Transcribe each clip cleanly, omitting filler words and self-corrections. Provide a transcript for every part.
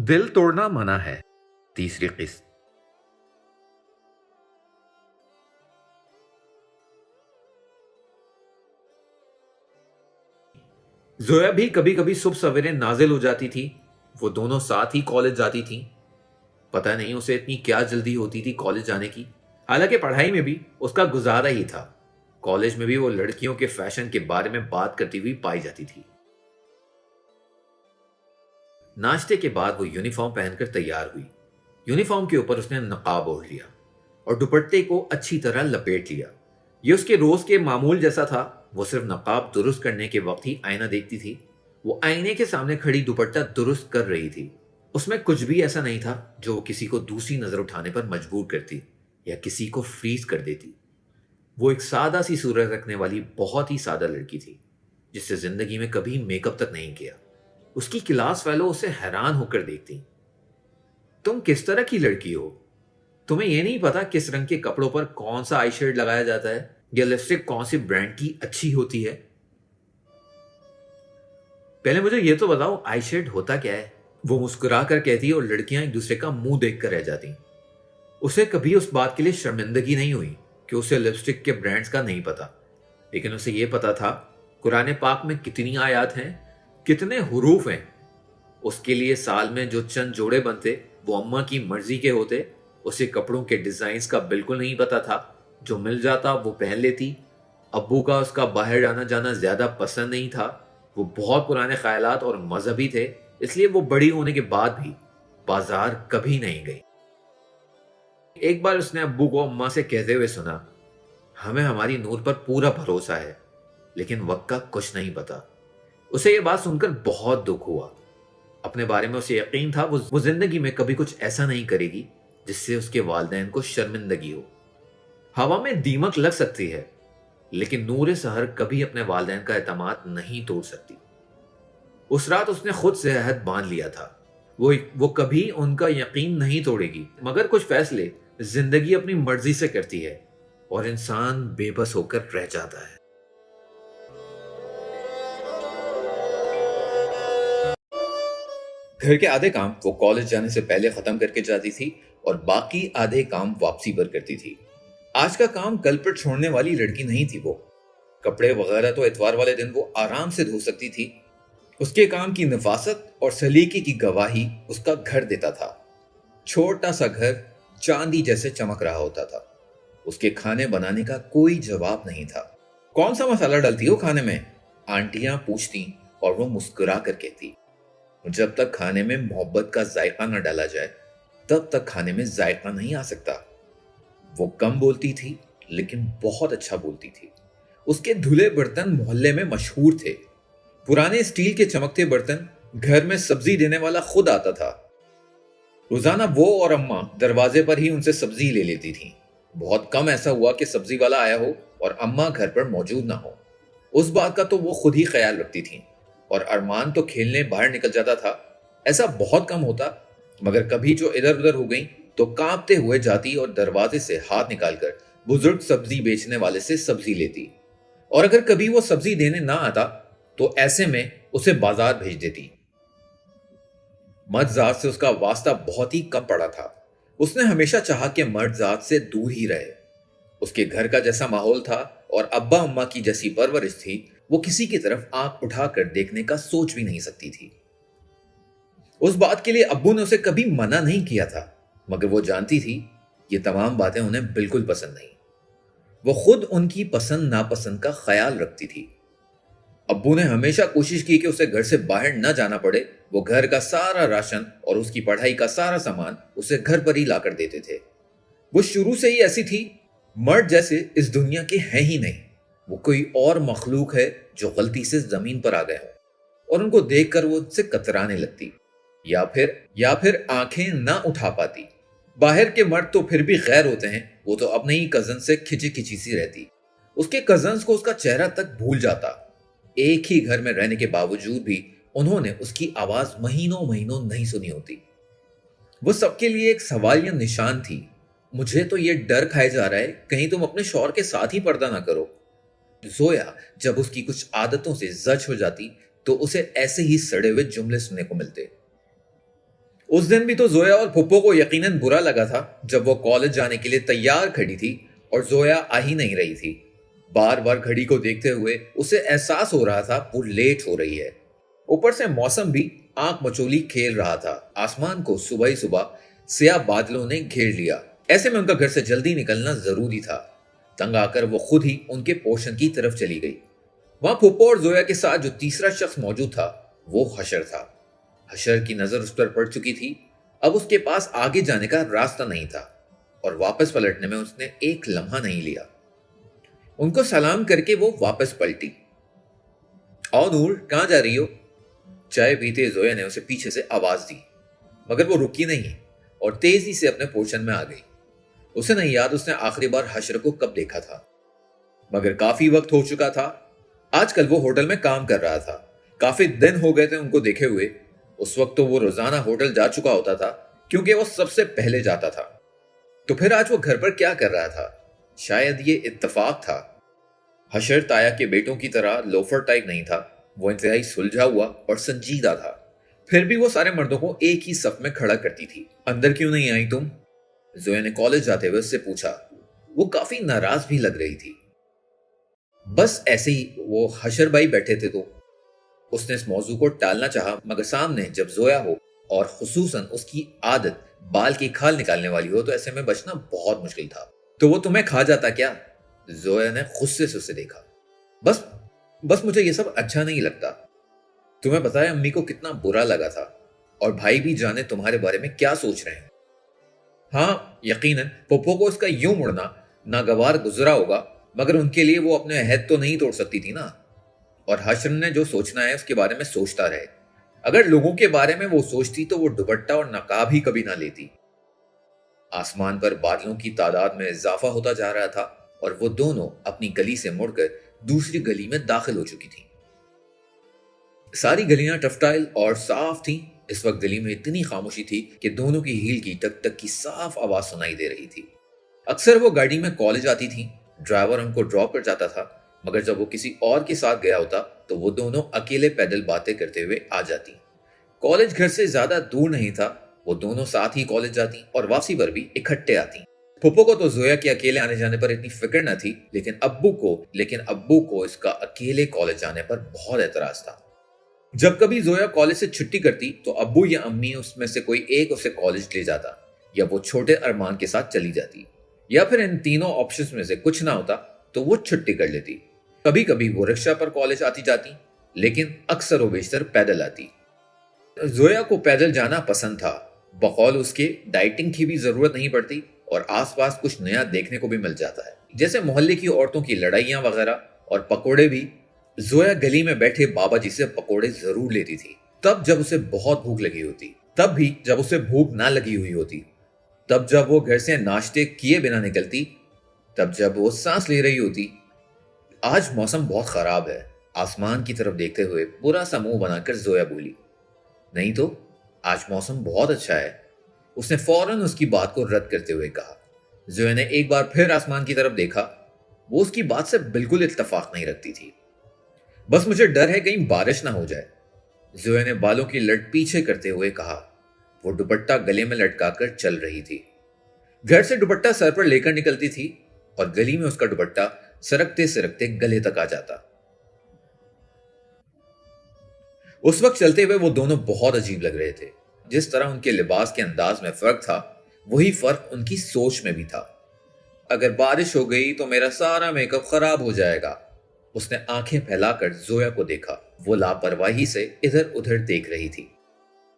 दिल तोड़ना मना है। तीसरी किस्त। जोया भी कभी कभी सुबह सवेरे नाजिल हो जाती थी। वो दोनों साथ ही कॉलेज जाती थी। पता नहीं उसे इतनी क्या जल्दी होती थी कॉलेज जाने की। हालांकि पढ़ाई में भी उसका गुजारा ही था। कॉलेज में भी वो लड़कियों के फैशन के बारे में बात करती हुई पाई जाती थी। नाश्ते के बाद वो यूनिफॉर्म पहनकर तैयार हुई। यूनिफॉर्म के ऊपर उसने नकाब ओढ़ लिया और दुपट्टे को अच्छी तरह लपेट लिया। ये उसके रोज के मामूल जैसा था। वो सिर्फ नकाब दुरुस्त करने के वक्त ही आईना देखती थी। वो आईने के सामने खड़ी दुपट्टा दुरुस्त कर रही थी। उसमें कुछ भी ऐसा नहीं था जो वो किसी को दूसरी नजर उठाने पर मजबूर करती या किसी को फ्रीज कर देती। वो एक सादा सी सूरत रखने वाली बहुत ही सादा लड़की थी जिससे जिंदगी में कभी मेकअप तक नहीं किया। उसकी क्लास फेलो उसे हैरान होकर देखती। तुम किस तरह की लड़की हो? तुम्हें यह नहीं पता किस रंग के कपड़ों पर कौन सा आई शेड लगाया जाता है या लिपस्टिक कौन सी ब्रांड की अच्छी होती है? पहले मुझे यह तो बताओ, आई शेड होता क्या है? वो मुस्कुरा कर कहती और लड़कियां एक दूसरे का मुंह देखकर रह जाती। उसे कभी उस बात के लिए शर्मिंदगी नहीं हुई कि उसे लिपस्टिक के ब्रांड्स का नहीं पता। लेकिन उसे यह पता था कुरान पाक में कितनी आयत हैं, कितने हुरूफ हैं। उसके लिए साल में जो चंद जोड़े बनते वो अम्मा की मर्जी के होते। उसे कपड़ों के डिजाइन्स का बिल्कुल नहीं पता था। जो मिल जाता वो पहन लेती। अब्बू का उसका बाहर आना जाना ज्यादा पसंद नहीं था। वो बहुत पुराने ख्यालात और मजहबी थे, इसलिए वो बड़ी होने के बाद भी बाजार कभी नहीं गई। एक बार उसने अब्बू को अम्मा से कहते हुए सुना, हमें हमारी नूर पर पूरा भरोसा है लेकिन वक्त का कुछ नहीं पता। उसे यह बात सुनकर बहुत दुख हुआ। अपने बारे में उसे यकीन था वो जिंदगी में कभी कुछ ऐसा नहीं करेगी जिससे उसके वालिदैन को शर्मिंदगी हो। हवा में दीमक लग सकती है लेकिन नूर सहर कभी अपने वालिदैन का एतमाद नहीं तोड़ सकती। उस रात उसने खुद से अहद बांध लिया था वो कभी उनका यकीन नहीं तोड़ेगी। मगर कुछ फैसले जिंदगी अपनी मर्जी से करती है और इंसान बेबस होकर रह जाता है। घर के आधे काम वो कॉलेज जाने से पहले खत्म करके जाती थी और बाकी आधे काम वापसी पर करती थी। आज का काम कल पर छोड़ने वाली लड़की नहीं थी वो। कपड़े वगैरह तो इतवार वाले दिन वो आराम से धो सकती थी। उसके काम की नफासत और सलीके की गवाही उसका घर देता था। छोटा सा घर चांदी जैसे चमक रहा होता था। उसके खाने बनाने का कोई जवाब नहीं था। कौन सा मसाला डालती हो खाने में? आंटियां पूछती और वो मुस्कुरा कर कहती, जब तक खाने में मोहब्बत का जायका न डाला जाए तब तक खाने में जायका नहीं आ सकता। वो कम बोलती थी लेकिन बहुत अच्छा बोलती थी। उसके धुले बर्तन मोहल्ले में मशहूर थे। पुराने स्टील के चमकते बर्तन घर में सब्जी देने वाला खुद आता था। रोजाना वो और अम्मा दरवाजे पर ही उनसे सब्जी ले लेती थी। बहुत कम ऐसा हुआ कि सब्जी वाला आया हो और अम्मा घर पर मौजूद ना हो। उस बात का तो वो खुद ही ख्याल रखती थी और अरमान तो खेलने बाहर निकल जाता था। ऐसा बहुत कम होता, मगर कभी जो इधर उधर हो गई तो कांपते हुए जाती और दरवाजे से हाथ निकालकर बुजुर्ग सब्जी बेचने वाले से सब्जी लेती। और अगर कभी वो सब्जी देने ना आता तो ऐसे में उसे बाजार भेज देती। मर्द जात से उसका वास्ता बहुत ही कम पड़ा था। उसने हमेशा चाहा कि मर्द जात से दूर ही रहे। उसके घर का जैसा माहौल था और अब्बा अम्मा की जैसी परवरिश थी, वो किसी की तरफ आंख उठाकर देखने का सोच भी नहीं सकती थी। उस बात के लिए अब्बू ने उसे कभी मना नहीं किया था, मगर वो जानती थी ये तमाम बातें उन्हें बिल्कुल पसंद नहीं। वो खुद उनकी पसंद नापसंद का ख्याल रखती थी। अब्बू ने हमेशा कोशिश की कि उसे घर से बाहर न जाना पड़े। वो घर का सारा राशन और उसकी पढ़ाई का सारा सामान उसे घर पर ही लाकर देते थे। वो शुरू से ही ऐसी थी, मर्द जैसे इस दुनिया के हैं ही नहीं। वो कोई और मखलूक है जो गलती से जमीन पर आ गए हो और उनको देखकर वो उससे कतराने लगती या फिर आंखें ना उठा पाती। बाहर के मर्द तो फिर भी खैर होते हैं, वो तो अपने ही कजन से खिंची खिंची सी रहती। उसके कजन्स को उसका चेहरा तक भूल जाता। एक ही घर में रहने के बावजूद भी उन्होंने उसकी आवाज महीनों महीनों नहीं सुनी होती। वो सबके लिए एक सवालिया निशान थी। मुझे तो ये डर खाए जा रहा है कहीं तुम अपने शौहर के साथ ही पर्दा ना करो। जोया जब उसकी कुछ आदतों से जज हो जाती तो उसे ऐसे ही सड़े हुए जुमले सुनने को मिलते। उस दिन भी तो जोया और फुप्पो को यकीनन बुरा लगा था जब वो कॉलेज जाने के लिए तैयार खड़ी थी और जोया आ ही नहीं रही थी। बार बार घड़ी को देखते हुए उसे एहसास हो रहा था वो लेट हो रही है। ऊपर से मौसम भी आंख मचोली खेल रहा था। आसमान को सुबह ही सुबह स्याह बादलों ने घेर लिया। ऐसे में उनका घर से जल्दी निकलना जरूरी था। तंग आकर वो खुद ही उनके पोर्शन की तरफ चली गई। वहां फुप्पो और जोया के साथ जो तीसरा शख्स मौजूद था वो हशर था। हशर की नजर उस पर पड़ चुकी थी। अब उसके पास आगे जाने का रास्ता नहीं था और वापस पलटने में उसने एक लम्हा नहीं लिया। उनको सलाम करके वो वापस पलटी। और नूर, कहां जा रही हो? चाय पीते जोया ने उसे पीछे से आवाज दी, मगर वो रुकी नहीं और तेजी से अपने पोर्शन में आ गई। उसे नहीं याद उसने आखिरी बार हशर को कब देखा था, मगर काफी वक्त हो चुका था। आजकल वो होटल में काम कर रहा था। काफी दिन हो गए थे उनको देखे हुए। उस वक्त तो वो रोजाना होटल जा चुका होता था क्योंकि वो सबसे पहले जाता था। तो फिर आज वो घर पर क्या कर रहा था? शायद ये इत्तेफाक था। हशर ताया के बेटों की तरह लोफर टाइप नहीं था। वो इंतहाई सुलझा हुआ और संजीदा था। फिर भी वो सारे मर्दों को एक ही सफ में खड़ा करती थी। अंदर क्यों नहीं आई तुम? जोया ने कॉलेज जाते हुए उससे पूछा। वो काफी नाराज भी लग रही थी। बस ऐसे ही, वो हशर भाई बैठे थे तो। उसने इस मौजू को टालना चाहा, मगर सामने जब जोया हो और खुसूसन उसकी आदत बाल की खाल निकालने वाली हो तो ऐसे में बचना बहुत मुश्किल था। तो वो तुम्हें खा जाता क्या? जोया ने गुस्से से उसे देखा। बस बस मुझे ये सब अच्छा नहीं लगता। तुम्हें पता है अम्मी को कितना बुरा लगा था, और भाई भी जाने तुम्हारे बारे में क्या सोच रहे हैं। हाँ, यकीनन पप्पो को इसका यूं मुड़ना नागवार गुजरा होगा, मगर उनके लिए वो अपने अहद तो नहीं तोड़ सकती थी ना। और हशर ने जो सोचना है उसके बारे में सोचता रहे। अगर लोगों के बारे में वो सोचती तो वो दुपट्टा और नकाब ही कभी ना लेती। आसमान पर बादलों की तादाद में इजाफा होता जा रहा था और वो दोनों अपनी गली से मुड़कर दूसरी गली में दाखिल हो चुकी थी। सारी गलियां टफ्टाइल और साफ थीं। इस वक्त गली में इतनी खामोशी थी कि दोनों की हील की टक टक की साफ आवाज सुनाई दे रही थी। अक्सर वो गाड़ी में कॉलेज आती थी। ड्राइवर उनको ड्रॉप कर जाता था, मगर जब वो किसी और के साथ गया होता तो वो दोनों अकेले पैदल बातें करते हुए आ जाती। कॉलेज घर से ज्यादा दूर नहीं था। वो दोनों साथ ही कॉलेज जाती और वापसी पर भी इकट्ठे आती। फुप्पो को तो जोया के अकेले आने जाने पर इतनी फिक्र न थी, लेकिन अब्बू को इसका अकेले कॉलेज जाने पर बहुत एतराज था। जब कभी जोया कॉलेज से छुट्टी करती तो अब्बू या अम्मी उसमें से कोई एक उसे कॉलेज ले जाता, या वो छोटे अरमान के साथ चली जाती, या फिर इन तीनों ऑप्शंस में से कुछ ना होता तो वो छुट्टी कर लेती। कभी कभी वो रिक्शा पर कॉलेज आती जाती, लेकिन अक्सर वो बेशतर पैदल आती। जोया को पैदल जाना पसंद था। बकौल उसके डाइटिंग की भी जरूरत नहीं पड़ती और आसपास कुछ नया देखने को भी मिल जाता है, जैसे मोहल्ले की औरतों की लड़ाइयां वगैरह और पकोड़े भी। जोया गली में बैठे बाबा जी से पकोड़े जरूर लेती थी, तब जब उसे बहुत भूख लगी होती, तब भी जब उसे भूख ना लगी हुई होती, तब जब वो घर से नाश्ते किए बिना निकलती, तब जब वो सांस ले रही होती। आज मौसम बहुत खराब है। आसमान की तरफ देखते हुए बुरा सा मुंह बनाकर जोया बोली। नहीं तो, आज मौसम बहुत अच्छा है। उसने फौरन उसकी बात को रद्द करते हुए कहा। जोया ने एक बार फिर आसमान की तरफ देखा। वो उसकी बात से बिल्कुल इत्तेफाक नहीं रखती थी। बस मुझे डर है कहीं बारिश ना हो जाए, जोया ने बालों की लट पीछे करते हुए कहा। वो दुपट्टा गले में लटकाकर चल रही थी। घर से दुपट्टा सर पर लेकर निकलती थी और गली में उसका दुपट्टा सरकते सरकते गले तक आ जाता। उस वक्त चलते हुए वो दोनों बहुत अजीब लग रहे थे। जिस तरह उनके लिबास के अंदाज में फर्क था, वही फर्क उनकी सोच में भी था। अगर बारिश हो गई तो मेरा सारा मेकअप खराब हो जाएगा। उसने आंखें फैलाकर जोया को देखा। वो लापरवाही से इधर उधर देख रही थी।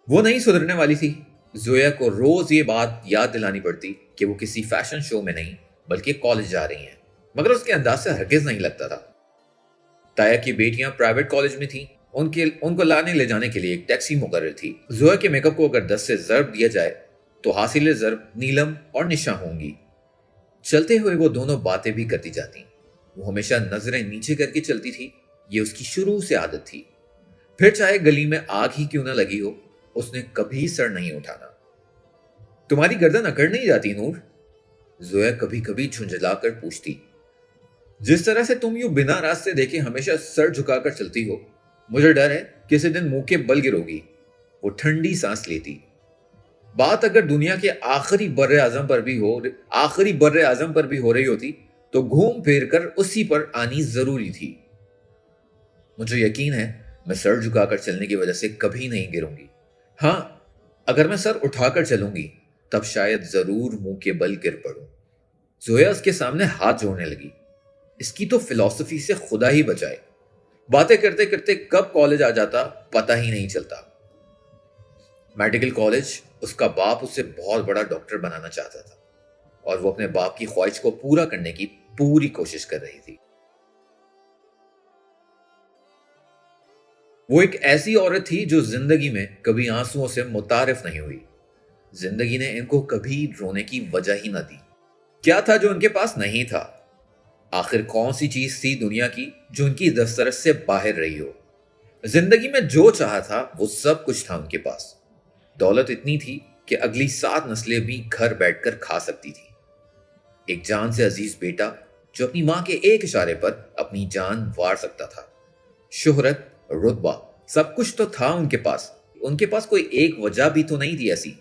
वो नहीं सुधरने वाली थी। जोया को रोज ये बात याद दिलानी पड़ती कि वो किसी फैशन शो में नहीं बल्कि कॉलेज जा रही हैं, मगर उसके अंदाज से हरगिज नहीं लगता था। ताया की बेटियां प्राइवेट कॉलेज में थीं। उनको लाने ले जाने के लिए एक टैक्सी मुकर्रर थी। जोया के मेकअप को अगर 10 से ज़र्ब दिया जाए तो हासिल ज़र्ब नीलम और निशा होंगी। चलते हुए वो दोनों बातें भी करती जाती। वो हमेशा नजरें नीचे करके चलती थी। ये उसकी शुरू से आदत थी। फिर चाहे गली में आग ही क्यों ना लगी हो, उसने कभी सर नहीं उठाना। तुम्हारी गर्दन अकड़ नहीं जाती नूर? जोया कभी कभी झुंझलाकर पूछती। जिस तरह से तुम यूं बिना रास्ते देखे हमेशा सर झुकाकर चलती हो, मुझे डर है किसी दिन मुंह के बल गिरोगी। वो ठंडी सांस लेती। بات اگر دنیا کے آخری بر اعظم پر بھی ہو رہی ہوتی تو گھوم پھیر کر اسی پر آنی ضروری تھی۔ مجھے یقین ہے میں سر جھکا کر چلنے کی وجہ سے کبھی نہیں گروں گی۔ ہاں، اگر میں سر اٹھا کر چلوں گی تب شاید ضرور منہ کے بل گر پڑوں۔ زویا اس کے سامنے ہاتھ جوڑنے لگی۔ اس کی تو فلسفی سے خدا ہی بچائے، باتیں کرتے کرتے کب کالج آ جاتا پتہ ہی نہیں چلتا۔ میڈیکل کالج، اس کا باپ اسے بہت بڑا ڈاکٹر بنانا چاہتا تھا اور وہ اپنے باپ کی خواہش کو پورا کرنے کی پوری کوشش کر رہی تھی۔ وہ ایک ایسی عورت تھی جو زندگی میں کبھی آنسوؤں سے متعارف نہیں ہوئی۔ زندگی نے ان کو کبھی رونے کی وجہ ہی نہ دی۔ کیا تھا جو ان کے پاس نہیں تھا؟ آخر کون سی چیز تھی دنیا کی جو ان کی دسترس سے باہر رہی ہو؟ زندگی میں جو چاہا تھا وہ سب کچھ تھا ان کے پاس۔ دولت اتنی تھی کہ اگلی 7 نسلیں بھی گھر بیٹھ کر کھا سکتی تھی۔ ایک جان سے عزیز بیٹا جو اپنی ماں کے ایک اشارے پر اپنی جان وار سکتا تھا۔ شہرت، رتبہ، سب کچھ تو تھا ان کے پاس۔ ان کے پاس کوئی ایک وجہ بھی تو نہیں تھی ایسی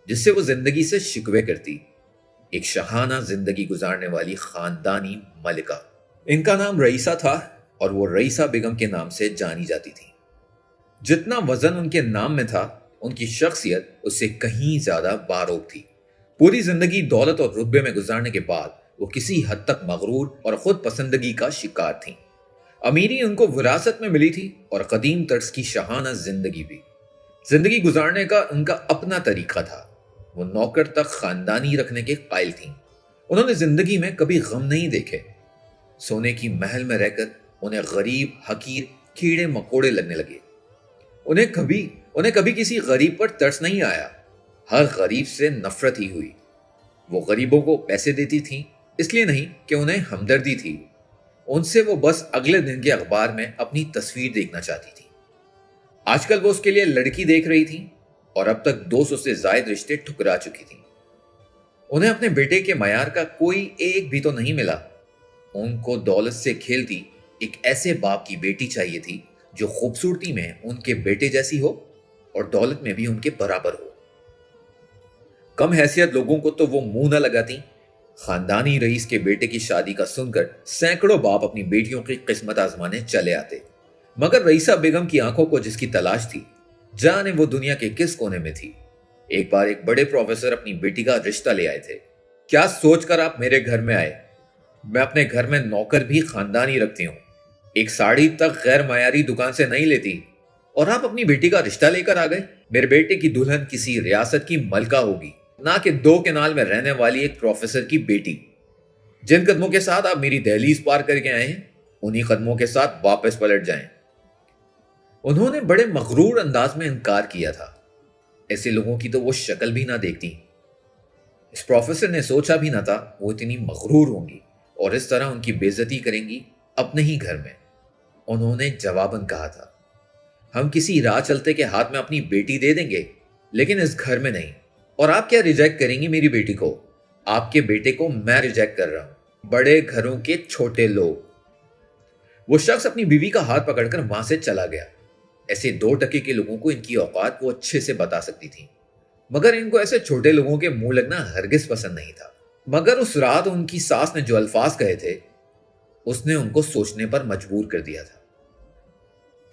جس سے وہ زندگی سے شکوے کرتی۔ ایک شاہانہ زندگی گزارنے والی خاندانی ملکہ۔ ان کا نام رئیسہ تھا اور وہ رئیسہ بیگم کے نام سے جانی جاتی تھی۔ جتنا وزن ان کے نام میں تھا، ان کی شخصیت اس سے کہیں زیادہ باروب تھی۔ پوری زندگی دولت اور رتبے میں گزارنے کے بعد وہ کسی حد تک مغرور اور خود پسندگی کا شکار تھیں۔ امیری ان کو وراثت میں ملی تھی اور قدیم طرز کی شاہانہ زندگی بھی۔ زندگی گزارنے کا ان کا اپنا طریقہ تھا۔ وہ نوکر تک خاندانی رکھنے کے قائل تھیں۔ انہوں نے زندگی میں کبھی غم نہیں دیکھے۔ سونے کی محل میں رہ کر انہیں غریب، حقیر، کیڑے مکوڑے لگنے لگے۔ انہیں کبھی کسی غریب پر ترس نہیں آیا۔ ہر غریب سے نفرت ہی ہوئی۔ وہ غریبوں کو پیسے دیتی تھیں اس لیے نہیں کہ انہیں ہمدردی تھی، ان سے وہ بس اگلے دن کے اخبار میں اپنی تصویر دیکھنا چاہتی تھی۔ آج کل وہ اس کے لیے لڑکی دیکھ رہی تھی اور اب تک 200 سے زائد رشتے ٹھکرا چکی تھی۔ انہیں اپنے بیٹے کے معیار کا کوئی ایک بھی تو نہیں ملا۔ ان کو دولت سے کھیلتی ایک ایسے باپ کی بیٹی چاہیے تھی جو خوبصورتی میں ان کے بیٹے جیسی ہو اور دولت میں بھی ان کے برابر ہو۔ کم حیثیت لوگوں کو تو وہ منہ نہ لگاتی۔ خاندانی رئیس کے بیٹے کی شادی کا سن کر سینکڑوں باپ اپنی بیٹیوں کی قسمت آزمانے چلے آتے، مگر رئیسہ بیگم کی آنکھوں کو جس کی تلاش تھی، جانے وہ دنیا کے کس کونے میں تھی۔ ایک بار ایک بڑے پروفیسر اپنی بیٹی کا رشتہ لے آئے تھے۔ کیا سوچ کر آپ میرے گھر میں آئے؟ میں اپنے گھر میں نوکر بھی خاندانی رکھتی ہوں، ایک ساڑی تک غیر معیاری دکان سے نہیں لیتی، اور آپ اپنی بیٹی کا رشتہ لے کر آ گئے؟ میرے بیٹے کی دلہن کسی ریاست کی ملکہ ہوگی، نہ کہ 2 کنال میں رہنے والی ایک پروفیسر کی بیٹی۔ جن قدموں کے ساتھ آپ میری دہلیز پار کر کے آئے ہیں، انہی قدموں کے ساتھ واپس پلٹ جائیں۔ انہوں نے بڑے مغرور انداز میں انکار کیا تھا۔ ایسے لوگوں کی تو وہ شکل بھی نہ دیکھتی۔ اس پروفیسر نے سوچا بھی نہ تھا وہ اتنی مغرور ہوں گی اور اس طرح ان کی بے عزتی کریں گی اپنے ہی گھر میں۔ انہوں نے جواباً کہا تھا، ہم کسی راہ چلتے کے ہاتھ میں اپنی بیٹی دے دیں گے، لیکن اس گھر میں نہیں۔ اور آپ کیا ریجیکٹ کریں گی میری بیٹی کو؟ آپ کے بیٹے کو میں ریجیکٹ کر رہا ہوں۔ بڑے گھروں کے چھوٹے لوگ۔ وہ شخص اپنی بیوی کا ہاتھ پکڑ کر وہاں سے چلا گیا۔ ایسے 2 ٹکے کے لوگوں کو ان کی اوقات وہ اچھے سے بتا سکتی تھی، مگر ان کو ایسے چھوٹے لوگوں کے منہ لگنا ہرگز پسند نہیں تھا۔ مگر اس رات ان کی ساس نے جو الفاظ کہے تھے، اس نے ان کو سوچنے پر مجبور کر دیا تھا۔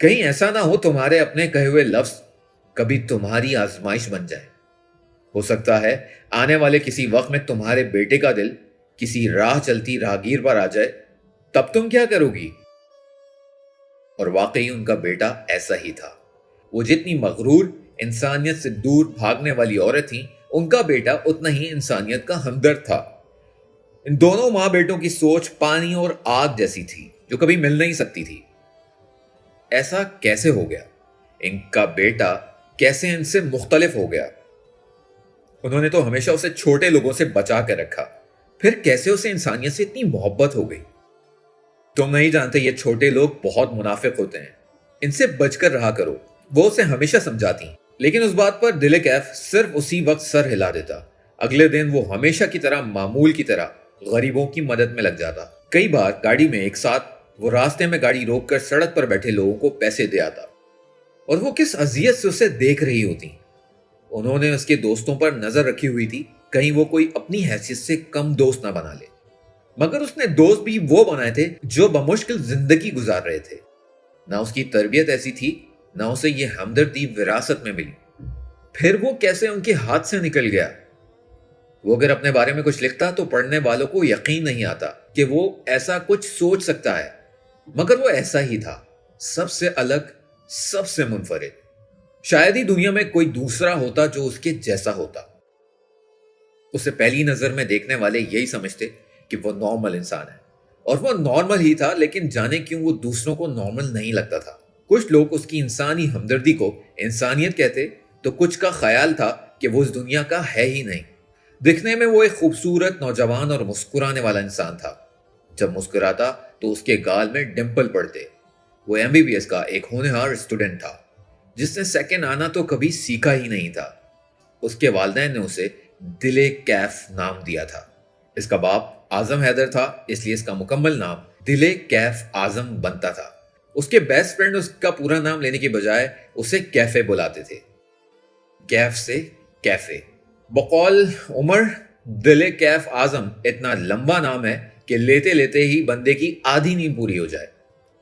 کہیں ایسا نہ ہو تمہارے اپنے کہے ہوئے لفظ کبھی تمہاری آزمائش بن جائے۔ ہو سکتا ہے آنے والے کسی وقت میں تمہارے بیٹے کا دل کسی راہ چلتی راہگیر پر آ جائے، تب تم کیا کرو گی؟ اور واقعی ان کا بیٹا ایسا ہی تھا۔ وہ جتنی مغرور، انسانیت سے دور بھاگنے والی عورت تھی، ان کا بیٹا اتنا ہی انسانیت کا ہمدرد تھا۔ ان دونوں ماں بیٹوں کی سوچ پانی اور آگ جیسی تھی جو کبھی مل نہیں سکتی تھی۔ ایسا کیسے ہو گیا؟ ان کا بیٹا کیسے ان سے مختلف ہو گیا؟ انہوں نے تو ہمیشہ اسے چھوٹے لوگوں سے بچا کر رکھا، پھر کیسے اسے انسانیت سے اتنی محبت ہو گئی؟ تم نہیں جانتے یہ چھوٹے لوگ بہت منافق ہوتے ہیں، ان سے بچ کر رہا کرو۔ وہ اسے ہمیشہ سمجھاتی، لیکن اس بات پر دل کیف صرف اسی وقت سر ہلا دیتا۔ اگلے دن وہ ہمیشہ کی طرح معمول کی طرح غریبوں کی مدد میں لگ جاتا۔ کئی بار گاڑی میں ایک ساتھ وہ راستے میں گاڑی روک کر سڑک پر بیٹھے لوگوں کو پیسے دے آتا، اور وہ کس اذیت سے اسے دیکھ رہی ہوتی۔ انہوں نے اس کے دوستوں پر نظر رکھی ہوئی تھی کہیں وہ کوئی اپنی حیثیت سے کم دوست نہ بنا لے، مگر اس نے دوست بھی وہ بنائے تھے جو بمشکل زندگی گزار رہے تھے۔ نہ اس کی تربیت ایسی تھی، نہ اسے یہ ہمدردی وراثت میں ملی، پھر وہ کیسے ان کے ہاتھ سے نکل گیا؟ وہ اگر اپنے بارے میں کچھ لکھتا تو پڑھنے والوں کو یقین نہیں آتا کہ وہ ایسا کچھ سوچ سکتا ہے، مگر وہ ایسا ہی تھا، سب سے الگ، سب سے منفرد۔ شاید ہی دنیا میں کوئی دوسرا ہوتا جو اس کے جیسا ہوتا۔ اسے پہلی نظر میں دیکھنے والے یہی سمجھتے کہ وہ نارمل انسان ہے، اور وہ نارمل ہی تھا، لیکن جانے کیوں وہ دوسروں کو نارمل نہیں لگتا تھا۔ کچھ لوگ اس کی انسانی ہمدردی کو انسانیت کہتے تو کچھ کا خیال تھا کہ وہ اس دنیا کا ہے ہی نہیں۔ دکھنے میں وہ ایک خوبصورت نوجوان اور مسکرانے والا انسان تھا۔ جب مسکراتا تو اس کے گال میں ڈمپل پڑتے۔ وہ MBBS کا ایک ہونہار اسٹوڈنٹ تھا جس نے سیکنڈ آنا تو کبھی سیکھا ہی نہیں تھا۔ اس کے والدین نے اسے دل کیف نام دیا تھا۔ اس کا باپ اعظم حیدر تھا، اس لیے اس کا مکمل نام دل کیف اعظم بنتا تھا۔ اس کے بیسٹ فرینڈ اس کا پورا نام لینے کی بجائے اسے کیفے بلاتے تھے، کیف سے کیفے۔ بقول عمر، دل کیف اعظم اتنا لمبا نام ہے کہ لیتے لیتے ہی بندے کی آدھی نیند پوری ہو جائے۔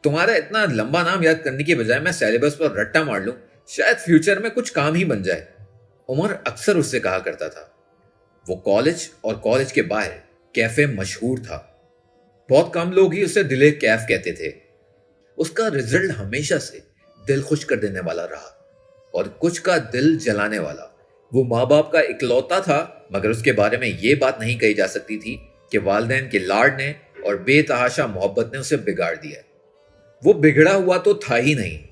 تمہارا اتنا لمبا نام یاد کرنے کی بجائے میں سیلیبس پر رٹا مار لوں، شاید فیوچر میں کچھ کام ہی بن جائے، عمر اکثر اس سے کہا کرتا تھا۔ وہ کالج اور کالج کے باہر کیفے مشہور تھا، بہت کم لوگ ہی اسے دل کیف کہتے تھے۔ اس کا رزلٹ ہمیشہ سے دل خوش کر دینے والا رہا اور کچھ کا دل جلانے والا۔ وہ ماں باپ کا اکلوتا تھا، مگر اس کے بارے میں یہ بات نہیں کہی جا سکتی تھی کہ والدین کے لاڈ نے اور بے تحاشا محبت نے اسے بگاڑ دیا۔ وہ بگڑا ہوا تو تھا ہی نہیں،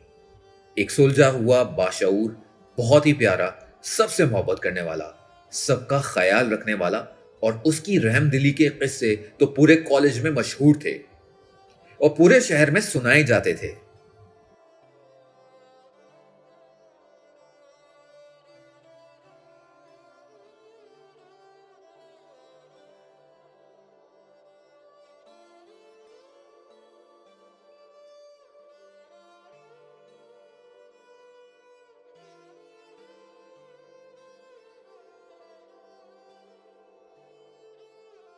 ایک سلجھا ہوا، باشعور، بہت ہی پیارا، سب سے محبت کرنے والا، سب کا خیال رکھنے والا، اور اس کی رحم دلی کے قصے تو پورے کالج میں مشہور تھے اور پورے شہر میں سنائے جاتے تھے۔